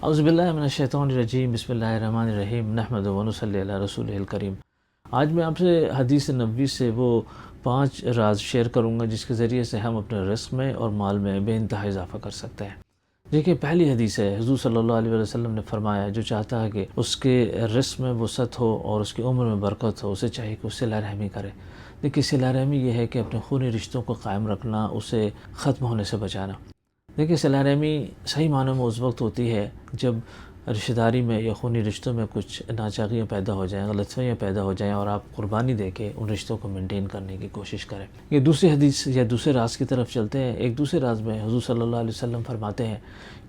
اعوذ باللہ من الشیطان الرجیم، بسم اللہ الرحمن الرحیم، نحمدہ و نصلی علی رسولہ الکریم۔ آج میں آپ سے حدیث نبوی سے وہ 5 راز شیئر کروں گا جس کے ذریعے سے ہم اپنے رزق میں اور مال میں بے انتہا اضافہ کر سکتے ہیں۔ دیکھیے، پہلی حدیث ہے، حضور صلی اللہ علیہ وسلم نے فرمایا، جو چاہتا ہے کہ اس کے رزق میں وسعت ہو اور اس کی عمر میں برکت ہو، اسے چاہیے کہ اس صلہ رحمی کرے۔ دیکھیے، صلہ رحمی یہ ہے کہ اپنے خونی رشتوں کو قائم رکھنا، اسے ختم ہونے سے بچانا۔ دیکھیے، صلہ رحمی صحیح معنوں میں اس وقت ہوتی ہے جب رشتہ داری میں یا خونی رشتوں میں کچھ ناچاقیاں پیدا ہو جائیں، غلط فہمیاں پیدا ہو جائیں، اور آپ قربانی دے کے ان رشتوں کو مینٹین کرنے کی کوشش کریں۔ یہ دوسری حدیث یا دوسرے راز کی طرف چلتے ہیں۔ ایک دوسرے راز میں حضور صلی اللہ علیہ وسلم فرماتے ہیں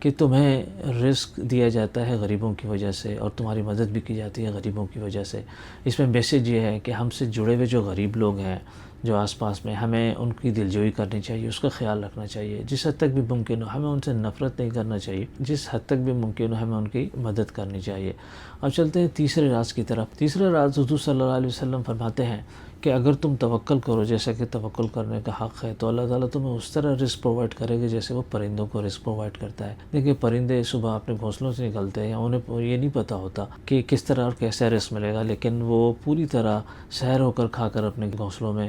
کہ تمہیں رزق دیا جاتا ہے غریبوں کی وجہ سے، اور تمہاری مدد بھی کی جاتی ہے غریبوں کی وجہ سے۔ اس میں میسیج یہ ہے کہ ہم سے جڑے ہوئے جو غریب لوگ ہیں، جو آس پاس میں، ہمیں ان کی دلجوئی کرنی چاہیے، اس کا خیال رکھنا چاہیے۔ جس حد تک بھی ممکن ہو ہمیں ان سے نفرت نہیں کرنا چاہیے، جس حد تک بھی ممکن ہو ہمیں ان کی مدد کرنی چاہیے۔ اب چلتے ہیں تیسرے راز کی طرف۔ تیسرا راز حضور صلی اللہ علیہ وسلم فرماتے ہیں کہ اگر تم توکل کرو، جیسا کہ توکل کرنے کا حق ہے، تو اللہ تعالیٰ تمہیں اس طرح رزق پرووائڈ کرے گا جیسے وہ پرندوں کو رزق پرووائڈ کرتا ہے۔ دیکھیے، پرندے صبح اپنے گھونسلوں سے نکلتے ہیں، انہیں یہ نہیں پتہ ہوتا کہ کس طرح اور کیسا رزق ملے گا، لیکن وہ پوری طرح سیر ہو کر کھا کر اپنے گھونسلوں میں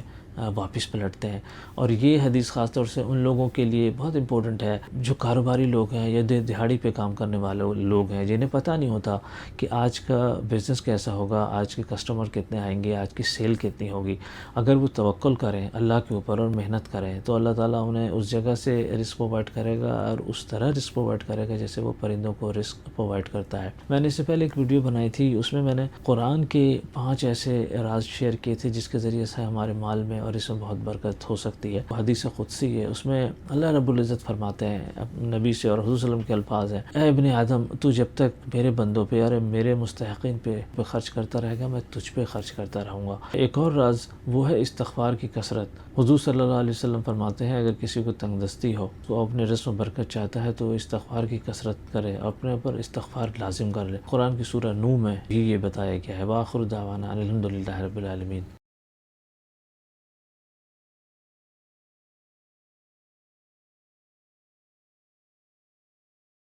واپس پلٹتے ہیں۔ اور یہ حدیث خاص طور سے ان لوگوں کے لیے بہت امپورٹنٹ ہے جو کاروباری لوگ ہیں یا دہاڑی پہ کام کرنے والے لوگ ہیں، جنہیں پتہ نہیں ہوتا کہ آج کا بزنس کیسا ہوگا، آج کے کسٹمر کتنے آئیں گے، آج کی سیل کتنی ہوگی۔ اگر وہ توکل کریں اللہ کے اوپر اور محنت کریں تو اللہ تعالیٰ انہیں اس جگہ سے رزق پرووائڈ کرے گا، اور اس طرح رزق پرووائڈ کرے گا جیسے وہ پرندوں کو رزق پرووائڈ کرتا ہے۔ میں نے اس سے پہلے ایک ویڈیو بنائی تھی، اس میں نے قرآن کے 5 ایسے راز شیئر کیے تھے جس کے ذریعے سے ہمارے مال میں اور اس میں بہت برکت ہو سکتی ہے۔ حدیث قدسی ہے، اس میں اللہ رب العزت فرماتے ہیں نبی سے، اور حضور صلی اللہ علیہ وسلم کے الفاظ ہیں، اے ابن آدم، تو جب تک میرے بندوں پہ اور میرے مستحقین پہ خرچ کرتا رہے گا، میں تجھ پہ خرچ کرتا رہوں گا۔ ایک اور راز وہ ہے استغفار کی کثرت۔ حضور صلی اللہ علیہ وسلم فرماتے ہیں، اگر کسی کو تنگ دستی ہو تو اپنے رزق میں برکت چاہتا ہے تو استغفار کی کثرت کرے، اپنے اوپر استغفار لازم کر لے۔ قرآن کی سورہ نوح میں بھی یہ بتایا گیا ہے۔ وآخر دعوانا ان الحمد للہ رب العالمین۔